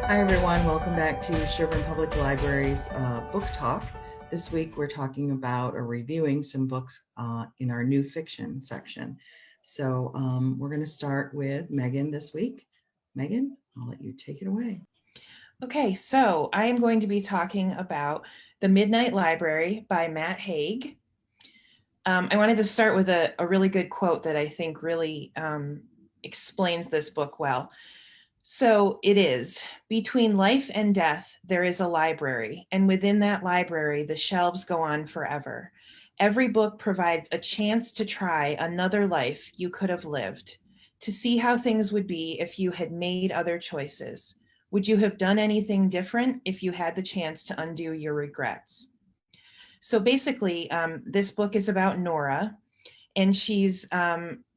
Hi, everyone. Welcome back to Sherburne Public Library's Book Talk. This week, we're talking about or reviewing some books in our new fiction section. So we're going to start with Megan this week. Megan, I'll let you take it away. Okay, so I am going to be talking about The Midnight Library by Matt Haig. I wanted to start with a really good quote that I think really explains this book well. So it is, between life and death, there is a library, and within that library, the shelves go on forever. Every book provides a chance to try another life you could have lived, to see how things would be if you had made other choices. Would you have done anything different if you had the chance to undo your regrets? So basically, this book is about Nora, and she's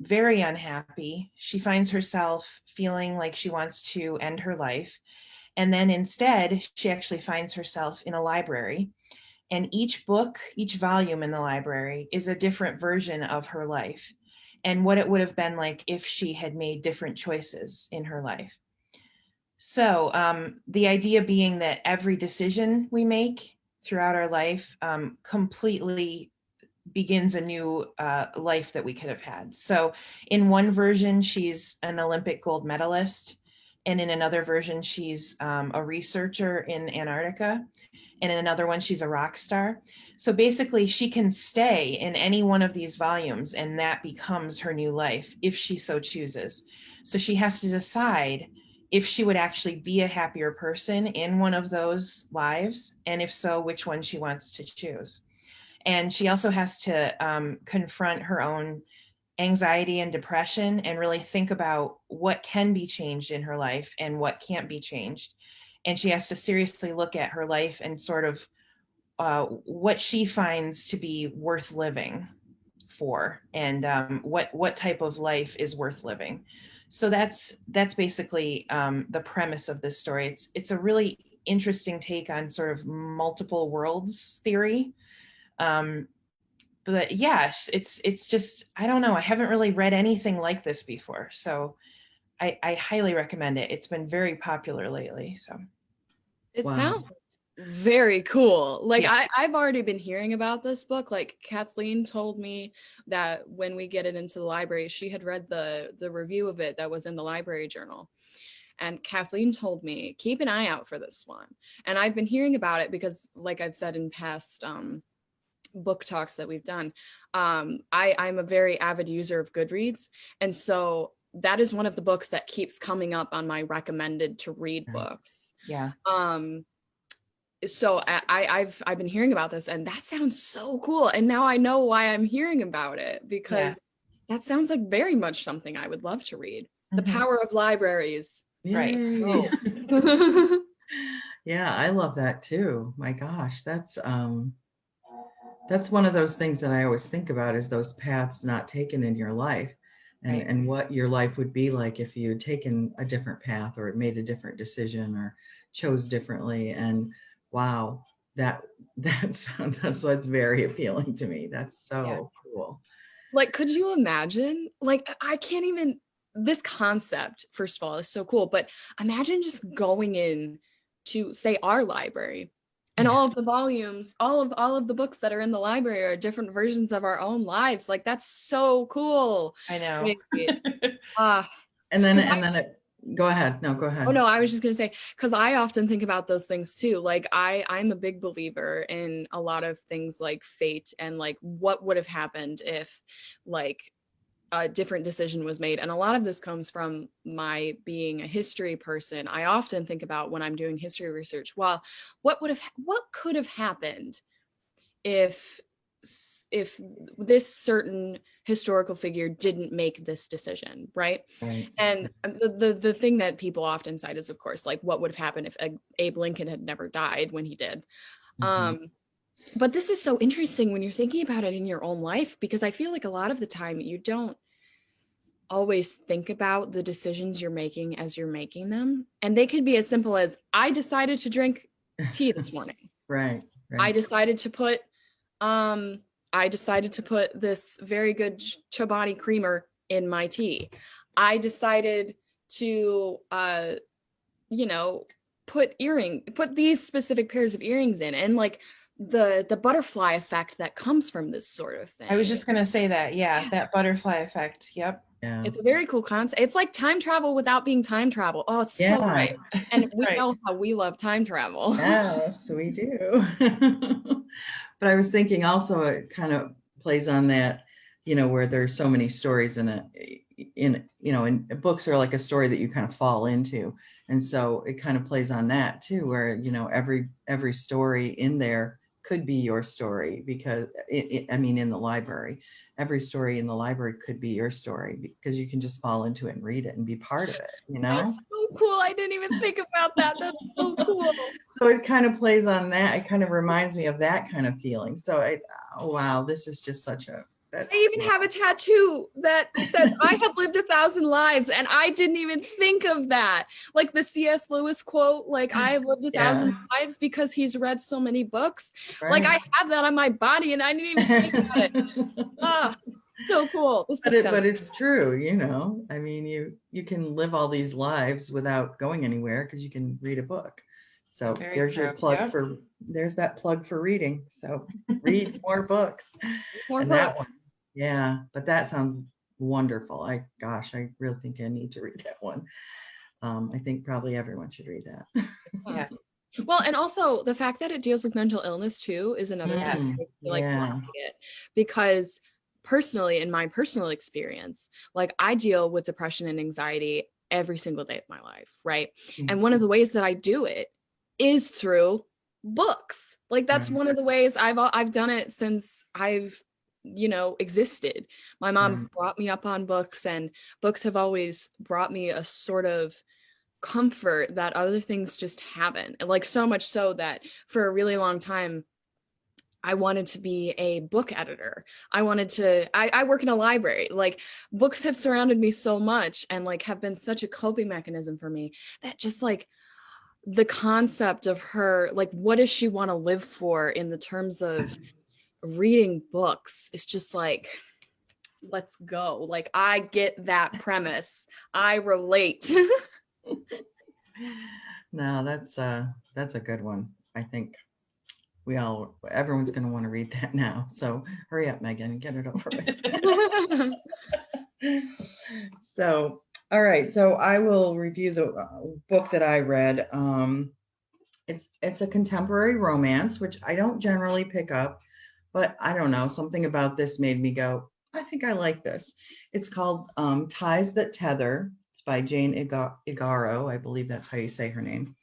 very unhappy. She finds herself feeling like she wants to end her life. And then instead, she actually finds herself in a library. And each book, each volume in the library is a different version of her life and what it would have been like if she had made different choices in her life. So the idea being that every decision we make throughout our life completely begins a new life that we could have had. So in one version, she's an Olympic gold medalist. And in another version, she's a researcher in Antarctica. And in another one, she's a rock star. So basically, she can stay in any one of these volumes, and that becomes her new life if she so chooses. So she has to decide if she would actually be a happier person in one of those lives, and if so, which one she wants to choose. And she also has to confront her own anxiety and depression and really think about what can be changed in her life and what can't be changed. And she has to seriously look at her life and sort of what she finds to be worth living for, and what type of life is worth living. So that's basically the premise of this story. It's a really interesting take on sort of multiple worlds theory. But yes, it's just, I don't know. I haven't really read anything like this before. So I highly recommend it. It's been very popular lately. So It Wow. sounds very cool. Like yeah. I've already been hearing about this book. Like Kathleen told me that when we get it into the library, she had read the review of it that was in the library journal. And Kathleen told me, keep an eye out for this one. And I've been hearing about it because, like I've said in past book talks that we've done, I'm a very avid user of Goodreads. And so that is one of the books that keeps coming up on my recommended to read books. Yeah. So I've been hearing about this, and that sounds so cool. And now I know why I'm hearing about it, because that sounds like very much something I would love to read. The power of libraries. Right. Yay. Oh. Yeah, I love that too. My gosh, that's one of those things that I always think about, is those paths not taken in your life, Right. and what your life would be like if you had taken a different path or made a different decision or chose differently. And wow, that's very appealing to me. That's so cool. Like, could you imagine? Like, I can't even, this concept, first of all, is so cool, but imagine just going in to, say, our library, and all of the volumes, all of the books that are in the library are different versions of our own lives. Like, that's so cool. I know. And then go ahead. No, go ahead. Oh no, I was just gonna say, because I often think about those things too. Like I'm a big believer in a lot of things like fate and like what would have happened if like a different decision was made. And a lot of this comes from my being a history person. I often think about, when I'm doing history research, well, what could have happened if this certain historical figure didn't make this decision, right? Right. And the thing that people often cite is, of course, like, what would have happened if Abe Lincoln had never died when he did. Mhm. But this is so interesting when you're thinking about it in your own life, because I feel like a lot of the time you don't always think about the decisions you're making as you're making them, and they could be as simple as, I decided to drink tea this morning. Right. I decided to put this very good Chobani creamer in my tea. I decided to, put these specific pairs of earrings in, and like the butterfly effect that comes from this sort of thing. I was just gonna say that. Yeah, that butterfly effect. Yep. Yeah. It's a very cool concept. It's like time travel without being time travel. Oh, it's so Yeah. right. And we Right. know how we love time travel. Yes, we do. But I was thinking also it kind of plays on that, where there's so many stories in books are like a story that you kind of fall into. And so it kind of plays on that too, where, every story in there could be your story because in the library, every story in the library could be your story because you can just fall into it and read it and be part of it, That's so cool. I didn't even think about that. That's so cool. So it kind of plays on that. It kind of reminds me of that kind of feeling. So oh, wow, this is just such a, I even have a tattoo that says I have lived 1,000 lives, and I didn't even think of that. Like the C.S. Lewis quote, like I have lived 1,000 lives because he's read so many books. right. Like I have that on my body and I didn't even think about it. Ah, so cool. This but it's true, you can live all these lives without going anywhere because you can read a book. So there's your plug there's that plug for reading. So read more books. That one. Yeah, but that sounds wonderful. I really think I need to read that one. I think probably everyone should read that. Yeah. Well, and also the fact that it deals with mental illness too is another thing that makes me like want to read it, because personally, in my personal experience, like I deal with depression and anxiety every single day of my life, right? And one of the ways that I do it is through books. Like that's one of the ways I've done it since I've existed. My mom brought me up on books, and books have always brought me a sort of comfort that other things just haven't. Like so much so that for a really long time I wanted to be a book editor. I work in a library. Like books have surrounded me so much and like have been such a coping mechanism for me that just like the concept of her, like what does she want to live for in the terms of reading books, is just like, let's go. Like I get that premise. I relate. No, that's a good one. I think everyone's going to want to read that now. So hurry up, Megan, and get it over with. So, all right. So I will review the book that I read. It's a contemporary romance, which I don't generally pick up, but I don't know, something about this made me go, I think I like this. It's called Ties That Tether. It's by Jane Igaro. I believe that's how you say her name.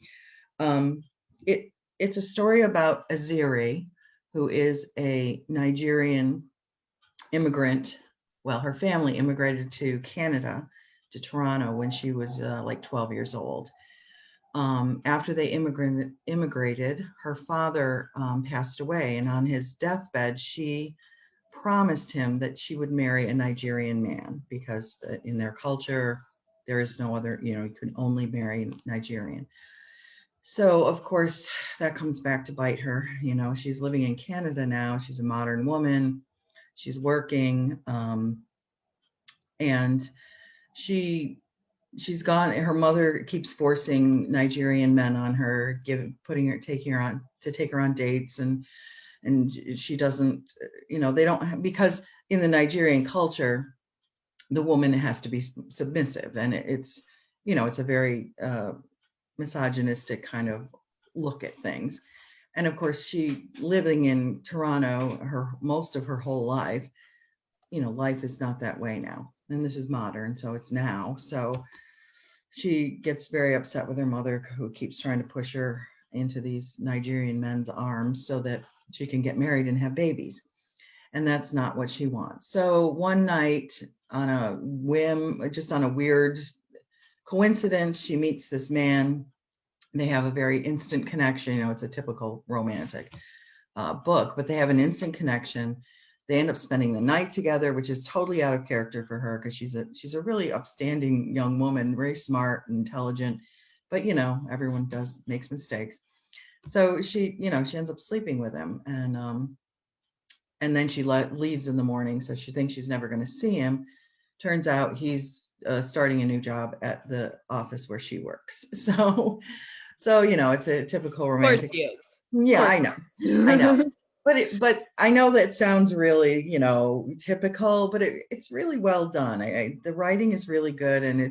It's a story about Aziri, who is a Nigerian immigrant. Well, her family immigrated to Canada, to Toronto, when she was like 12 years old. After they immigrated, her father passed away, and on his deathbed, she promised him that she would marry a Nigerian man because in their culture, there is no other, you can only marry Nigerian. So, of course, that comes back to bite her. She's living in Canada now. She's a modern woman. She's working. And she's gone. Her mother keeps forcing Nigerian men on her, taking her on dates, and she doesn't, they don't, because in the Nigerian culture, the woman has to be submissive, and it's a very misogynistic kind of look at things. And of course, she living in Toronto most of her whole life, life is not that way now. And this is modern, so it's now. So she gets very upset with her mother, who keeps trying to push her into these Nigerian men's arms so that she can get married and have babies. And that's not what she wants. So one night, on a whim, just on a weird coincidence, she meets this man. They have a very instant connection. It's a typical romantic book, but they have an instant connection. They end up spending the night together, which is totally out of character for her because she's a really upstanding young woman, very smart, intelligent, but everyone makes mistakes. So she ends up sleeping with him, and then she leaves in the morning. So she thinks she's never going to see him. Turns out he's starting a new job at the office where she works. So So, it's a typical Of course romantic. he is. Yeah, Of I know. I know. course. But I know that sounds really, typical, but it's really well done. The writing is really good, and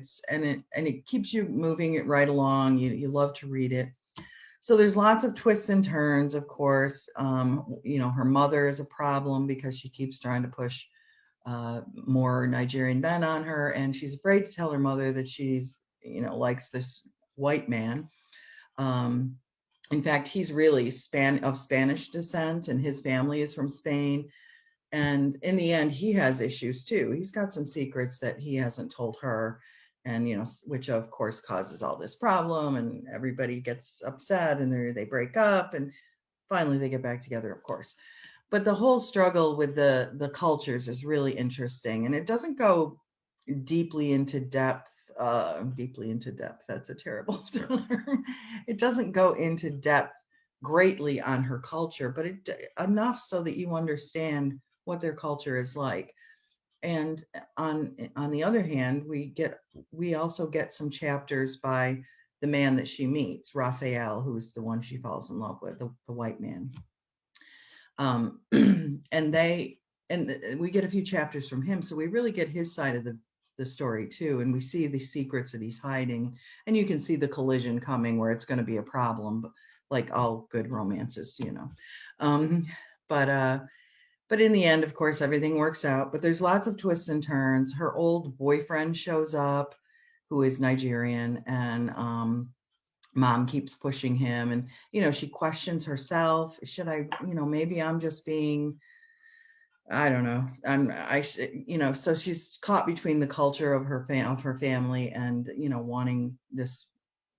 it keeps you moving it right along. You love to read it. So there's lots of twists and turns, of course. Her mother is a problem because she keeps trying to push more Nigerian men on her, and she's afraid to tell her mother that she's, likes this white man. Um, in fact, he's really of Spanish descent, and his family is from Spain. And in the end, he has issues too. He's got some secrets that he hasn't told her, and which of course causes all this problem. And everybody gets upset, and they break up, and finally they get back together, of course. But the whole struggle with the cultures is really interesting, and it doesn't go deeply into depth. Deeply into depth. That's a terrible term. It doesn't go into depth greatly on her culture, but enough so that you understand what their culture is like. And on the other hand, we also get some chapters by the man that she meets, Raphael, who's the one she falls in love with, the white man. And we get a few chapters from him, so we really get his side of the story too, and we see the secrets that he's hiding, and you can see the collision coming where it's going to be a problem, like all good romances. um, but in the end, of course, everything works out, but there's lots of twists and turns. Her old boyfriend shows up, who is Nigerian, and mom keeps pushing him, and she questions herself. Should I, maybe I'm just being, I don't know, so she's caught between the culture of her family and wanting this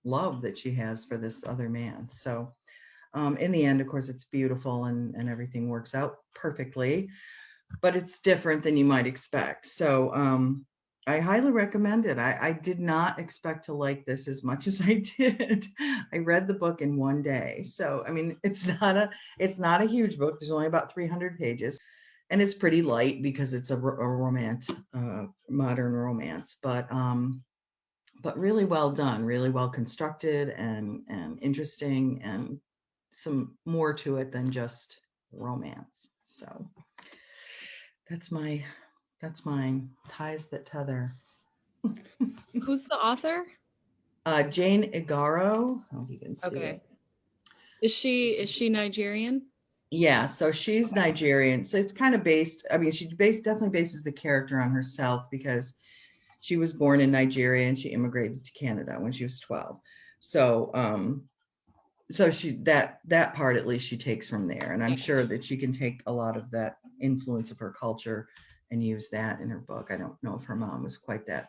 love that she has for this other man. So in the end, of course, it's beautiful, and everything works out perfectly, but it's different than you might expect. So I highly recommend it. I did not expect to like this as much as I did. I read the book in one day. So, I mean, it's not a huge book. There's only about 300 pages, and it's pretty light because it's a romance, modern romance, but really well done, really well constructed, and interesting, and some more to it than just romance. So that's mine. Ties that tether. Who's the author? Jane Igaro. Oh, you can see Okay. it. Is she Nigerian? Yeah, so she's Okay. Nigerian. So it's kind of based. I mean, definitely bases the character on herself because she was born in Nigeria and she immigrated to Canada when she was 12. So so she that part at least she takes from there, and I'm Yeah. sure that she can take a lot of that influence of her culture and use that in her book. I don't know if her mom was quite the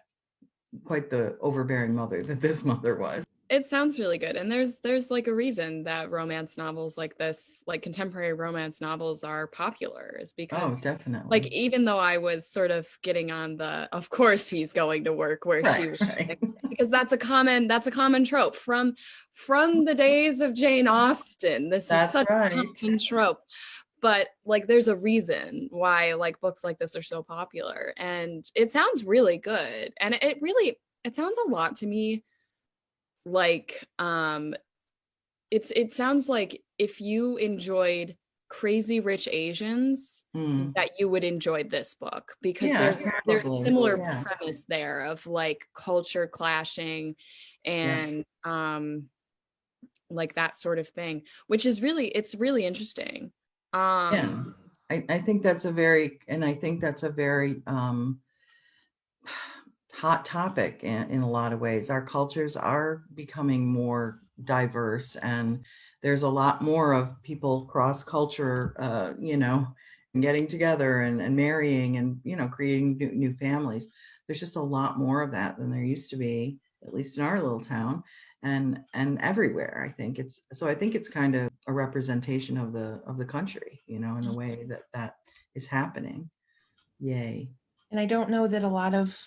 overbearing mother that this mother was. It sounds really good. And there's like a reason that romance novels like this, like contemporary romance novels, are popular, is Oh, because like definitely. even though I was sort of getting on the of course he's going to work where she Right, was, right. because that's a common trope from the days of Jane Austen. This is That's such a right. common trope. But like there's a reason why like books like this are so popular, and it sounds really good. And it sounds a lot to me like it sounds like if you enjoyed Crazy Rich Asians, Mm. that you would enjoy this book, because Yeah, there's a probably. similar Yeah, premise there of like culture clashing yeah, and like that sort of thing, which is really interesting. yeah. um I think that's a very, and I think that's a very hot topic in a lot of ways. Our cultures are becoming more diverse, and there's a lot more of people cross culture, and getting together, and marrying, and creating new families. There's just a lot more of that than there used to be, at least in our little town, and everywhere. I think it's kind of a representation of the country, in the way that is happening. Yay. And I don't know that a lot of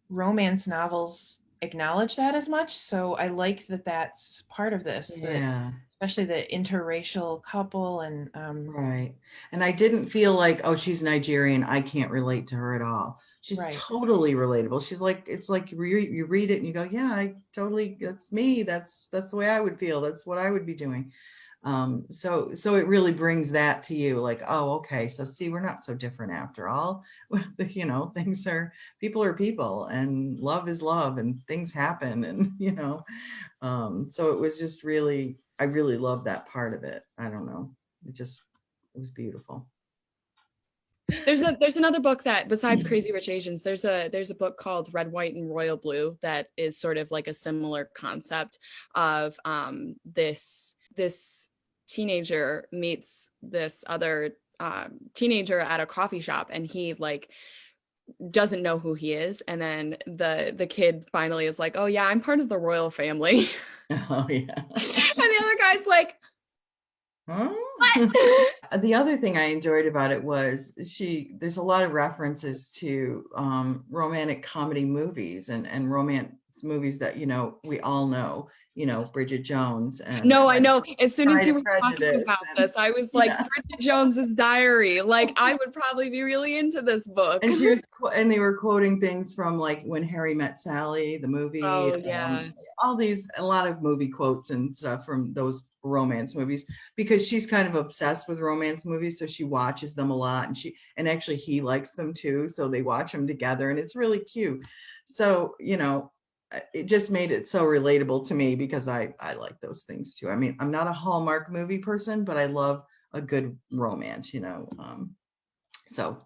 romance novels acknowledge that as much. So I like that that's part of this, that Yeah. especially the interracial couple Right. And I didn't feel like, oh, she's Nigerian, I can't relate to her at all. She's Right. totally relatable. She's like, it's like you read it and you go, yeah, I totally, that's me. That's the way I would feel. That's what I would be doing. So it really brings that to you, like, oh, okay, so see, we're not so different after all. People are people, and love is love, and things happen, and so it was just really, I really loved that part of it. I don't know, it was beautiful. There's another book that, besides Crazy Rich Asians, there's a book called Red, White, and Royal Blue that is sort of like a similar concept of this teenager meets this other teenager at a coffee shop, and he like doesn't know who he is, and then the kid finally is like, oh yeah, I'm part of the royal family. Oh yeah. And the other guy's like, Huh? what? The other thing I enjoyed about it was there's a lot of references to romantic comedy movies and romance movies that, we all know, Bridget Jones and No, I know. As soon as Pride you and were talking Prejudice. about this, I was like, Bridget Jones's Diary. Like, I would probably be really into this book. And and they were quoting things from like When Harry Met Sally, the movie, Oh, yeah. a lot of movie quotes and stuff from those romance movies, because she's kind of obsessed with romance movies. So she watches them a lot, and actually he likes them too. So they watch them together, and it's really cute. So, it just made it so relatable to me, because I like those things too. I mean, I'm not a Hallmark movie person, but I love a good romance, so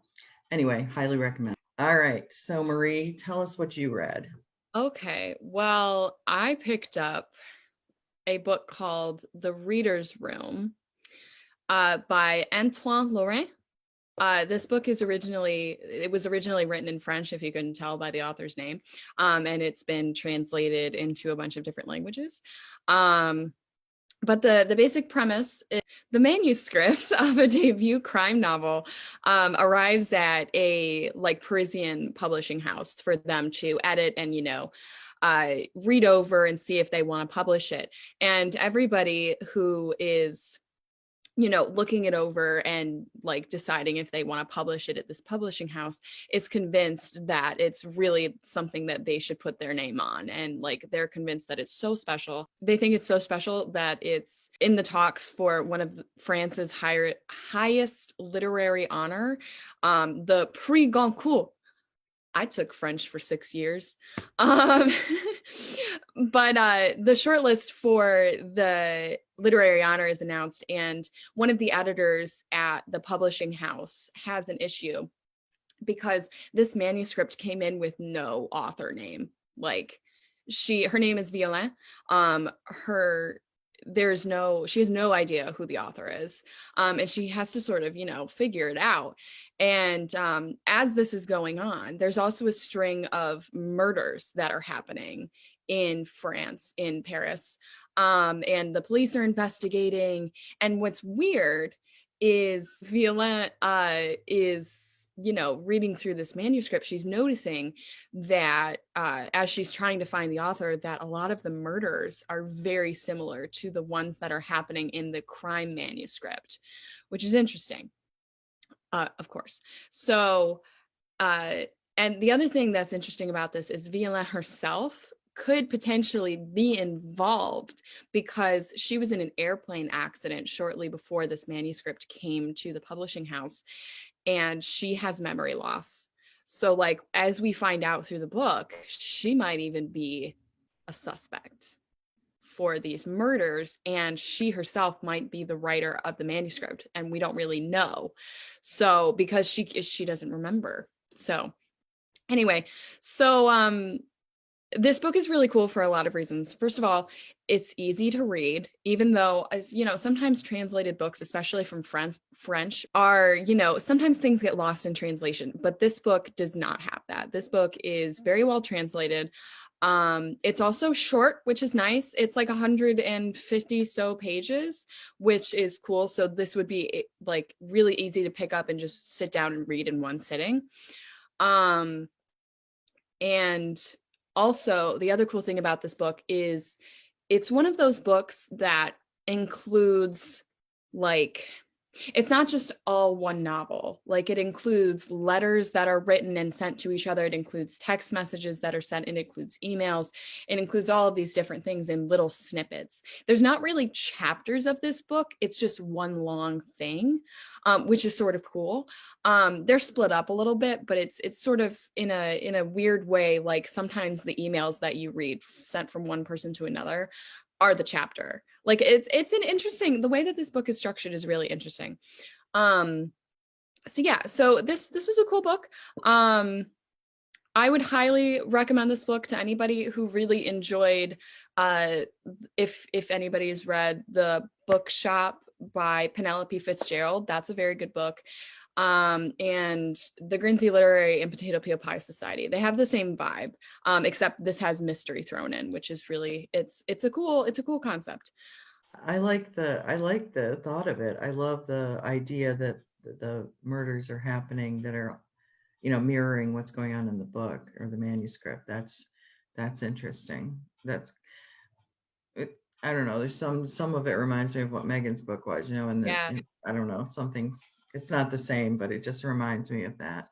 anyway, highly recommend. All right. So Marie, tell us what you read. Okay. Well, I picked up a book called The Reader's Room by Antoine Laurent. This book was originally written in French, if you couldn't tell by the author's name, and it's been translated into a bunch of different languages. But the basic premise is the manuscript of a debut crime novel arrives at a like Parisian publishing house for them to edit and read over and see if they want to publish it. And everybody who is looking it over and like deciding if they want to publish it at this publishing house is convinced that it's really something that they should put their name on. And like, they're convinced that it's so special. They think it's so special that it's in the talks for one of France's highest literary honor, the Prix Goncourt. I took French for 6 years. But the shortlist for the literary honor is announced, and one of the editors at the publishing house has an issue because this manuscript came in with no author name. Like, her name is Violaine. She has no idea who the author is. And she has to sort of, figure it out. And as this is going on, there's also a string of murders that are happening in France, in Paris. And the police are investigating. And what's weird is Violaine is reading through this manuscript, she's noticing that as she's trying to find the author, that a lot of the murders are very similar to the ones that are happening in the crime manuscript, which is interesting, of course. So, and the other thing that's interesting about this is Violaine herself could potentially be involved because she was in an airplane accident shortly before this manuscript came to the publishing house, and she has memory loss. So like, as we find out through the book, she might even be a suspect for these murders, and she herself might be the writer of the manuscript, and we don't really know. So because she doesn't remember. So anyway, so this book is really cool for a lot of reasons. First of all, it's easy to read, even though, as sometimes translated books, especially from French, are, sometimes things get lost in translation, but this book does not have that. This book is very well translated. It's also short, which is nice. It's like 150 so pages, which is cool. So this would be like really easy to pick up and just sit down and read in one sitting. And also, the other cool thing about this book is it's one of those books that includes like It's not just all one novel. Like, it includes letters that are written and sent to each other. It includes text messages that are sent. It includes emails. It includes all of these different things in little snippets. There's not really chapters of this book. It's just one long thing, which is sort of cool. They're split up a little bit, but it's sort of in a weird way. Like, sometimes the emails that you read sent from one person to another are the chapter. Like, it's an interesting, the way that this book is structured is really interesting. So yeah, so this was a cool book. I would highly recommend this book to anybody who really enjoyed, if anybody's read The Bookshop by Penelope Fitzgerald. That's a very good book. And the Grinzy Literary and Potato Peel Pie Society. They have the same vibe, except this has mystery thrown in, which is really, it's a cool concept. I like the thought of it. I love the idea that the murders are happening that are, mirroring what's going on in the book or the manuscript. That's interesting. I don't know. There's some of it reminds me of what Megan's book was, and Yeah. I don't know, something. It's not the same, but it just reminds me of that.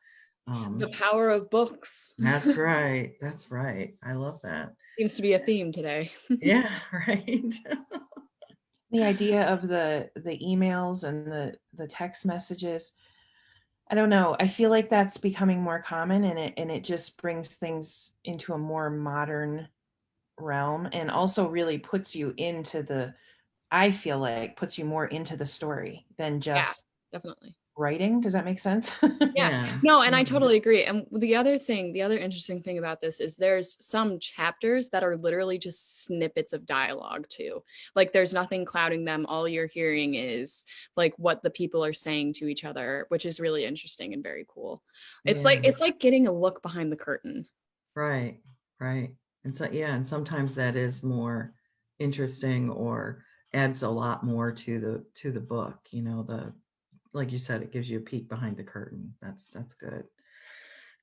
The power of books. That's right. That's right. I love that. Seems to be a theme today. Yeah, right. The idea of the emails and the text messages, I don't know. I feel like that's becoming more common, and it just brings things into a more modern realm, and also really puts you into I feel like puts you more into the story than Yeah, just definitely. writing. Does that make sense? Yeah. No, and I totally agree. And the other interesting thing about this is there's some chapters that are literally just snippets of dialogue too. Like, there's nothing clouding them. All you're hearing is like what the people are saying to each other, which is really interesting and very cool. It's like getting a look behind the curtain. Right. And so, yeah, and sometimes that is more interesting or adds a lot more to the book, like you said, it gives you a peek behind the curtain. That's good.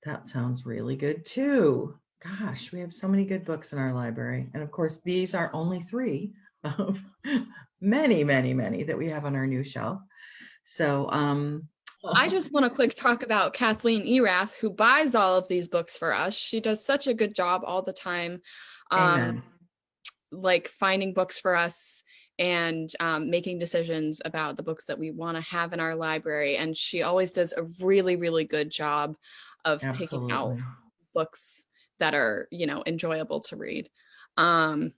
That sounds really good too. Gosh, we have so many good books in our library. And of course, these are only 3 of many, many, many that we have on our new shelf. So, I just want to quick talk about Kathleen Erath, who buys all of these books for us. She does such a good job all the time, amen. like finding books for us and making decisions about the books that we want to have in our library. And she always does a really, really good job of picking out Absolutely. books that are, enjoyable to read. So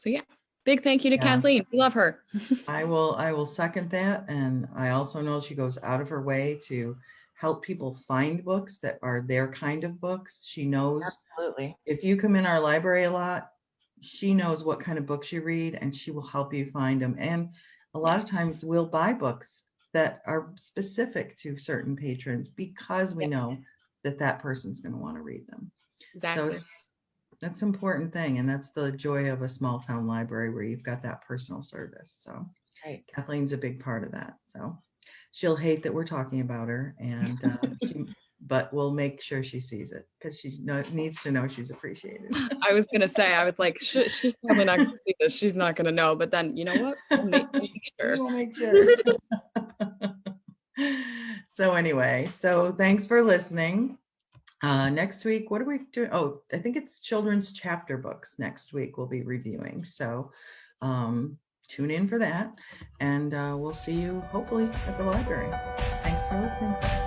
yeah, big thank you to Kathleen. We love her. I will second that. And I also know she goes out of her way to help people find books that are their kind of books. She knows Absolutely. if you come in our library a lot, she knows what kind of books you read and she will help you find them. And a lot of times we'll buy books that are specific to certain patrons because we know that person's going to want to read them. Exactly. So that's an important thing. And that's the joy of a small town library where you've got that personal service. So Kathleen's a big part of that. So she'll hate that we're talking about her, and but we'll make sure she sees it because she needs to know she's appreciated. I was gonna say, I was like, she's probably not gonna see this. She's not gonna know. But then, you know what? We'll make sure. We'll make sure. So anyway, so thanks for listening. Next week, what are we doing? Oh, I think it's children's chapter books next week we'll be reviewing. So tune in for that, and we'll see you hopefully at the library. Thanks for listening.